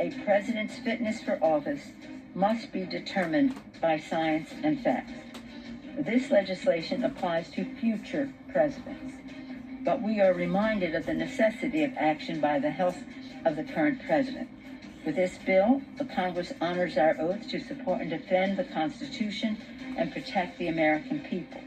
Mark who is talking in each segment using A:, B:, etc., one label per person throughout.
A: A president's fitness for office must be determined by science and facts. This legislation applies to future presidents, but we are reminded of the necessity of action by the health of the current president. With this bill, the Congress honors our oath to support and defend the Constitution and protect the American people.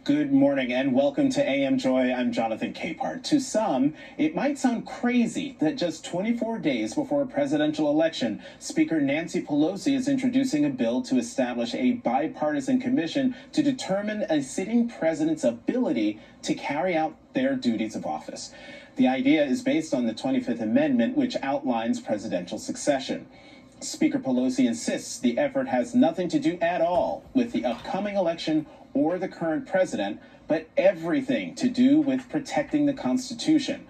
B: Good morning and welcome to AM Joy. I'm Jonathan Capehart. To some, it might sound crazy that just 24 days before a presidential election, Speaker Nancy Pelosi is introducing a bill to establish a bipartisan commission to determine a sitting president's ability to carry out their duties of office. The idea is based on the 25th Amendment, which outlines presidential succession. Speaker Pelosi insists the effort has nothing to do at all with the upcoming election or the current president, but everything to do with protecting the Constitution.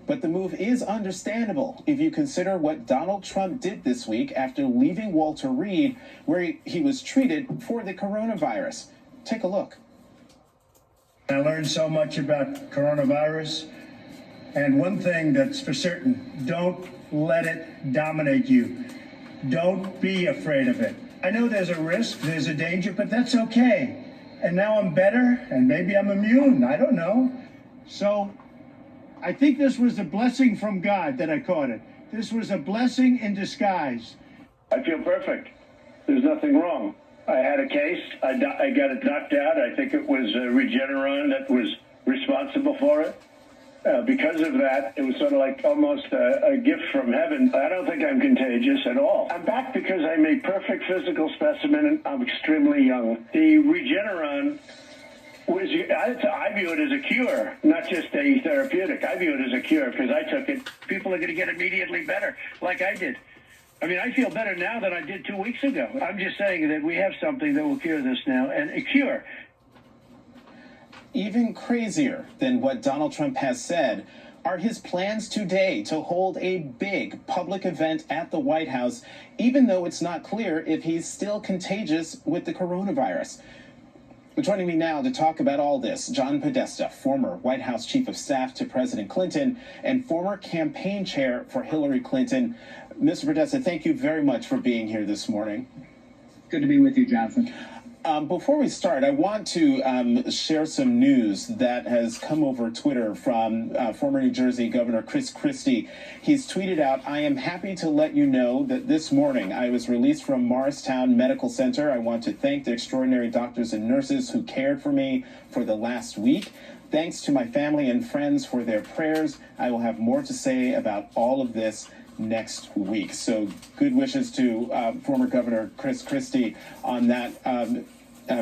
B: But the move is understandable if you consider what Donald Trump did this week after leaving Walter Reed, where he was treated for the coronavirus. Take a look.
C: I learned so much about coronavirus, and one thing that's for certain, don't let it dominate you. Don't be afraid of it. I know there's a risk, there's a danger, but that's okay. And now I'm better, and maybe I'm immune. I don't know. So I think this was a blessing from God that I caught it. This was a blessing in disguise.
D: I feel perfect. There's nothing wrong. I had a case. I got it knocked out. I think it was Regeneron that was responsible for it. Because of that, it was sort of like almost a gift from heaven. I don't think I'm contagious at all. I'm back because I'm a perfect physical specimen and I'm extremely young. The Regeneron was, I view it as a cure, not just a therapeutic. I view it as a cure because I took it. People are going to get immediately better, like I did. I mean, I feel better now than I did 2 weeks ago. I'm just saying that we have something that will cure this now, and a cure.
B: Even crazier than what Donald Trump has said are his plans today to hold a big public event at the White House, even though it's not clear if he's still contagious with the coronavirus. Joining me now to talk about all this, John Podesta, former White House Chief of Staff to President Clinton and former campaign chair for Hillary Clinton. Mr. Podesta, thank you very much for being here this morning.
E: Good to be with you, Jonathan.
B: Before we start, I want to share some news that has come over Twitter from former New Jersey Governor Chris Christie. He's tweeted out, "I am happy to let you know that this morning I was released from Morristown Medical Center. I want to thank the extraordinary doctors and nurses who cared for me for the last week. Thanks to my family and friends for their prayers. I will have more to say about all of this next week." So good wishes to former Governor Chris Christie on that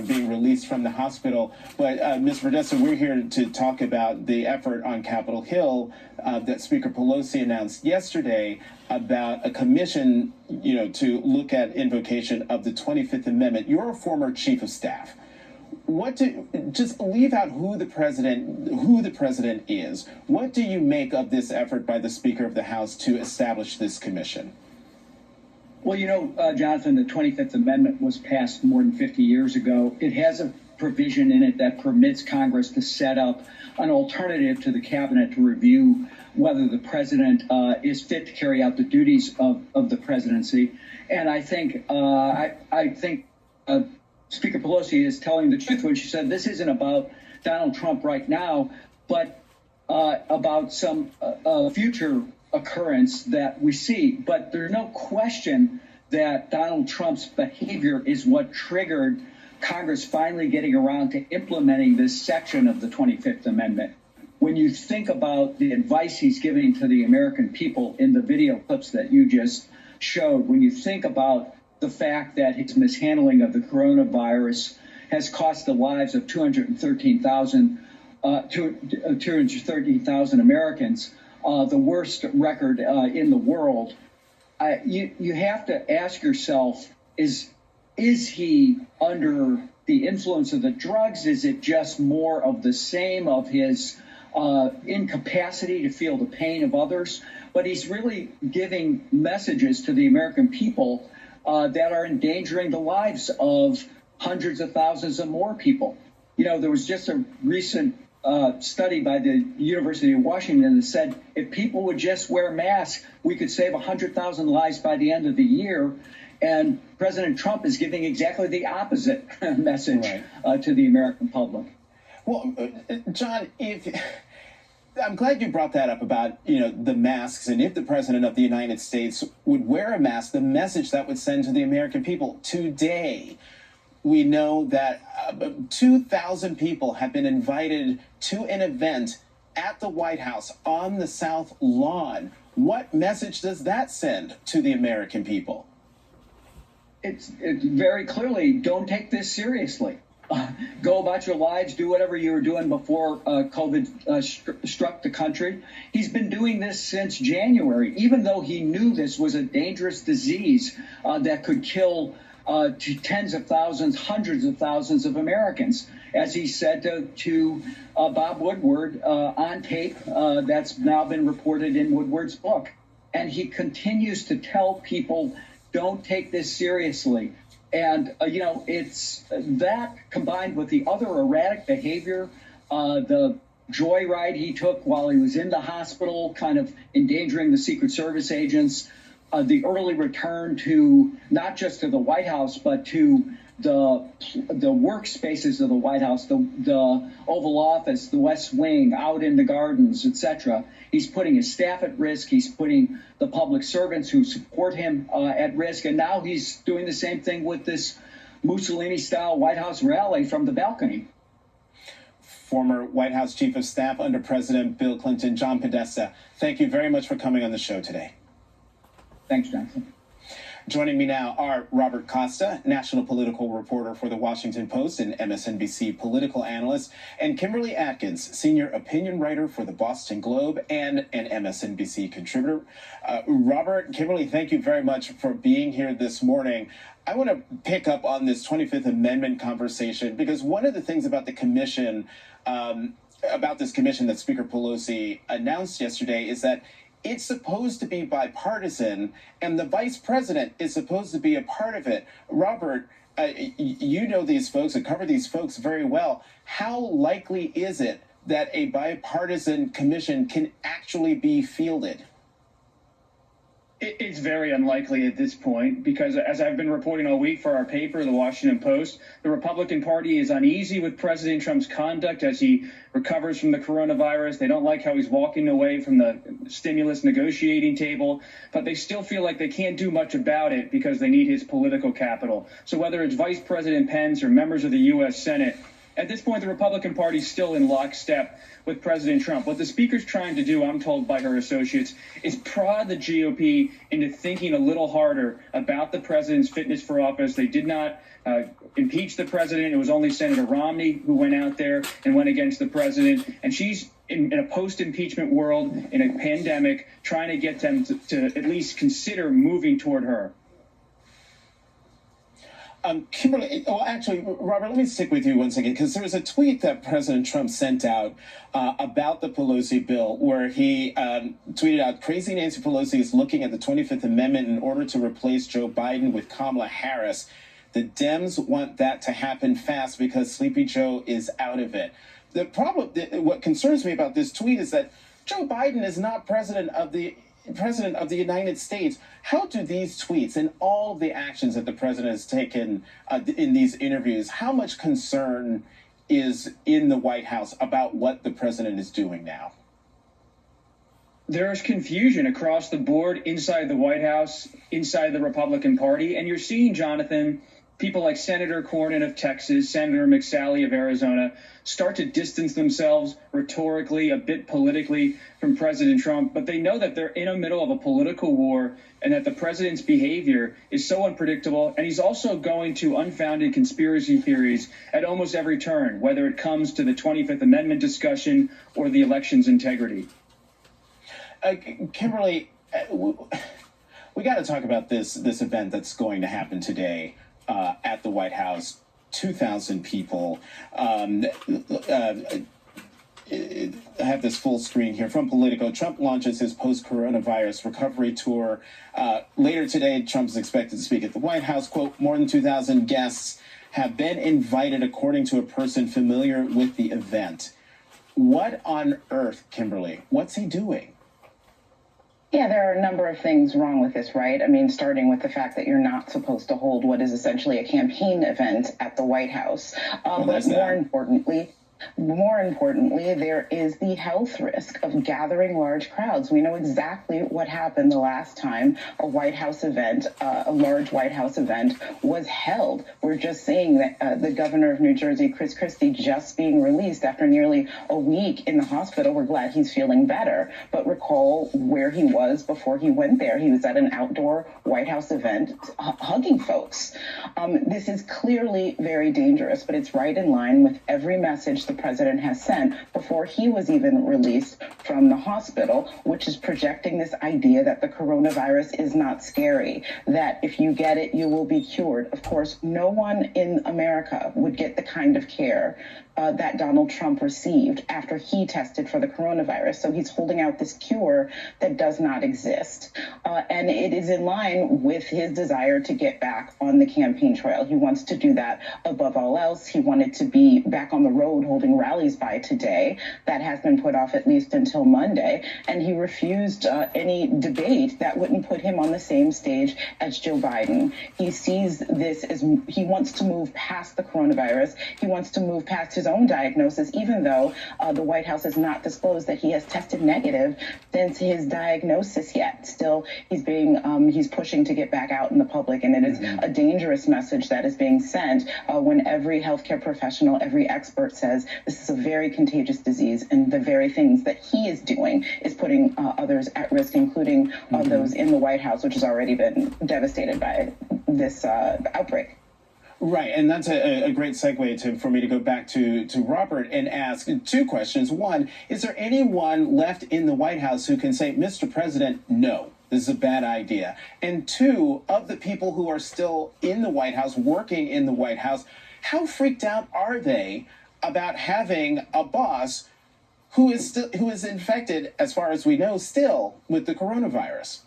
B: being released from the hospital. But Ms. Podesta, we're here to talk about the effort on Capitol Hill that Speaker Pelosi announced yesterday about a commission, to look at invocation of the 25th Amendment. You're a former chief of staff. Just leave out who the president is. What do you make of this effort by the Speaker of the House to establish this commission?
E: Well, Jonathan, the 25th Amendment was passed more than 50 years ago. It has a provision in it that permits Congress to set up an alternative to the cabinet to review whether the president is fit to carry out the duties of the presidency. And I think Speaker Pelosi is telling the truth when she said this isn't about Donald Trump right now, but about some future occurrence that we see. But there's no question that Donald Trump's behavior is what triggered Congress finally getting around to implementing this section of the 25th Amendment. When you think about the advice he's giving to the American people in the video clips that you just showed, when you think about the fact that his mishandling of the coronavirus has cost the lives of 213,000 Americans, the worst record in the world, you have to ask yourself, is he under the influence of the drugs? Is it just more of the same of his incapacity to feel the pain of others? But he's really giving messages to the American people that are endangering the lives of hundreds of thousands of more people. There was just a recent study by the University of Washington that said if people would just wear masks, we could save 100,000 lives by the end of the year. And President Trump is giving exactly the opposite message to the American public.
B: Well, John, I'm glad you brought that up about, the masks, and if the president of the United States would wear a mask, the message that would send to the American people. Today, we know that 2,000 people have been invited to an event at the White House on the South Lawn. What message does that send to the American people?
E: It's very clearly, don't take this seriously. Go about your lives, do whatever you were doing before COVID struck the country. He's been doing this since January, even though he knew this was a dangerous disease that could kill tens of thousands, hundreds of thousands of Americans. As he said to Bob Woodward on tape, that's now been reported in Woodward's book. And he continues to tell people, don't take this seriously. And, it's that combined with the other erratic behavior, the joyride he took while he was in the hospital, kind of endangering the Secret Service agents, the early return to not just to the White House, but to the workspaces of the White House, the Oval Office, the West Wing, out in the gardens, etc. He's putting his staff at risk. He's putting the public servants who support him at risk. And now he's doing the same thing with this Mussolini-style White House rally from the balcony.
B: Former White House Chief of Staff under President Bill Clinton, John Podesta, thank you very much for coming on the show today.
E: Thanks, Jonathan.
B: Joining me now are Robert Costa, national political reporter for The Washington Post and MSNBC political analyst, and Kimberly Atkins, senior opinion writer for The Boston Globe and an MSNBC contributor. Robert, Kimberly, thank you very much for being here this morning. I want to pick up on this 25th Amendment conversation because one of the things about the commission, about this commission that Speaker Pelosi announced yesterday is that it's supposed to be bipartisan, and the vice president is supposed to be a part of it. Robert, you know these folks and cover these folks very well. How likely is it that a bipartisan commission can actually be fielded?
F: It's very unlikely at this point because, as I've been reporting all week for our paper, The Washington Post, the Republican Party is uneasy with President Trump's conduct as he recovers from the coronavirus. They don't like how he's walking away from the stimulus negotiating table, but they still feel like they can't do much about it because they need his political capital. So whether it's Vice President Pence or members of the U.S. Senate, at this point, the Republican Party is still in lockstep with President Trump. What the Speaker's trying to do, I'm told by her associates, is prod the GOP into thinking a little harder about the president's fitness for office. They did not impeach the president. It was only Senator Romney who went out there and went against the president. And she's in a post-impeachment world, in a pandemic, trying to get them to at least consider moving toward her.
B: Kimberly, actually, Robert, let me stick with you one second, because there was a tweet that President Trump sent out about the Pelosi bill where he tweeted out, "Crazy Nancy Pelosi is looking at the 25th Amendment in order to replace Joe Biden with Kamala Harris. The Dems want that to happen fast because Sleepy Joe is out of it." The problem, what concerns me about this tweet is that Joe Biden is not president of the United States. How do these tweets and all of the actions that the president has taken in these interviews, how much concern is in the White House about what the president is doing now?
F: There's confusion across the board inside the White House, inside the Republican Party, and you're seeing, Jonathan, people like Senator Cornyn of Texas, Senator McSally of Arizona, start to distance themselves rhetorically, a bit politically, from President Trump. But they know that they're in the middle of a political war and that the president's behavior is so unpredictable. And he's also going to unfounded conspiracy theories at almost every turn, whether it comes to the 25th Amendment discussion or the election's integrity.
B: Kimberly, we got to talk about this event that's going to happen today at the White House. 2,000 people. I have this full screen here from Politico. Trump launches his post-coronavirus recovery tour. Later today, Trump is expected to speak at the White House. Quote, more than 2,000 guests have been invited, according to a person familiar with the event. What on earth, Kimberly? What's he doing?
G: Yeah, there are a number of things wrong with this, right? I mean, starting with the fact that you're not supposed to hold what is essentially a campaign event at the White House. But more importantly, there is the health risk of gathering large crowds. We know exactly what happened the last time a White House event, a large White House event was held. We're just seeing that the governor of New Jersey, Chris Christie, just being released after nearly a week in the hospital. We're glad he's feeling better. But recall where he was before he went there. He was at an outdoor White House event hugging folks. This is clearly very dangerous, but it's right in line with every message the president has sent before he was even released from the hospital, which is projecting this idea that the coronavirus is not scary, that if you get it, you will be cured. Of course, no one in America would get the kind of care that Donald Trump received after he tested for the coronavirus. So he's holding out this cure that does not exist. And it is in line with his desire to get back on the campaign trail. He wants to do that above all else. He wanted to be back on the road holding rallies by today. That has been put off at least until Monday. And he refused any debate that wouldn't put him on the same stage as Joe Biden. He sees this as he wants to move past the coronavirus. He wants to move past his own diagnosis, even though the White House has not disclosed that he has tested negative since his diagnosis yet. Still, he's pushing to get back out in the public, and it is a dangerous message that is being sent when every healthcare professional, every expert says this is a very contagious disease, and the very things that he is doing is putting others at risk, including those in the White House, which has already been devastated by this outbreak.
B: Right, and that's a great segue for me to go back to Robert and ask two questions. One, is there anyone left in the White House who can say, Mr. President, no, this is a bad idea? And two, of the people who are still in the White House, working in the White House, how freaked out are they about having a boss who is infected, as far as we know, still with the coronavirus?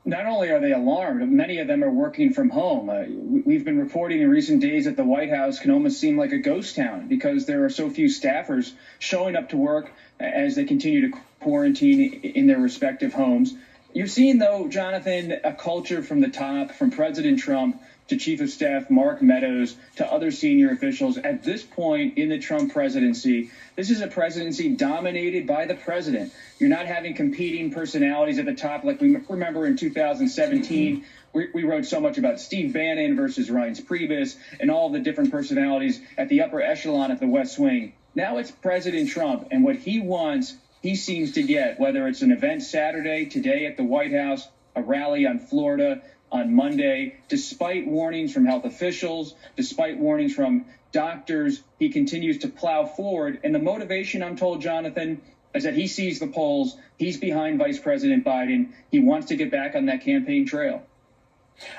F: Not only are they alarmed, many of them are working from home. We've been reporting in recent days that the White House can almost seem like a ghost town because there are so few staffers showing up to work as they continue to quarantine in their respective homes. You're seeing, though, Jonathan, a culture from the top, from President Trump to Chief of Staff Mark Meadows to other senior officials. At this point in the Trump presidency, this is a presidency dominated by the president. You're not having competing personalities at the top like we remember in 2017. We wrote so much about Steve Bannon versus Reince Priebus and all the different personalities at the upper echelon at the West Wing. Now it's President Trump, and what he wants, he seems to get, whether it's an event Saturday, today at the White House, a rally on Florida, on Monday, despite warnings from health officials, despite warnings from doctors, he continues to plow forward. And the motivation, I'm told, Jonathan, is that he sees the polls. He's behind Vice President Biden. He wants to get back on that campaign trail.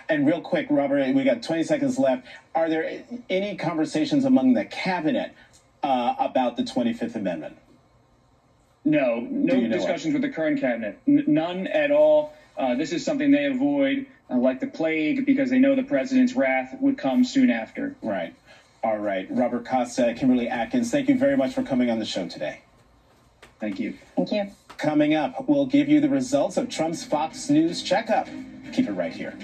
B: And real quick, Robert, we got 20 seconds left. Are there any conversations among the cabinet about the 25th Amendment?
F: No discussions with the current cabinet. None at all. This is something they avoid like the plague because they know the president's wrath would come soon after.
B: Right. All right. Robert Costa, Kimberly Atkins, thank you very much for coming on the show today.
F: Thank you.
G: Thank you.
B: Coming up, we'll give you the results of Trump's Fox News checkup. Keep it right here.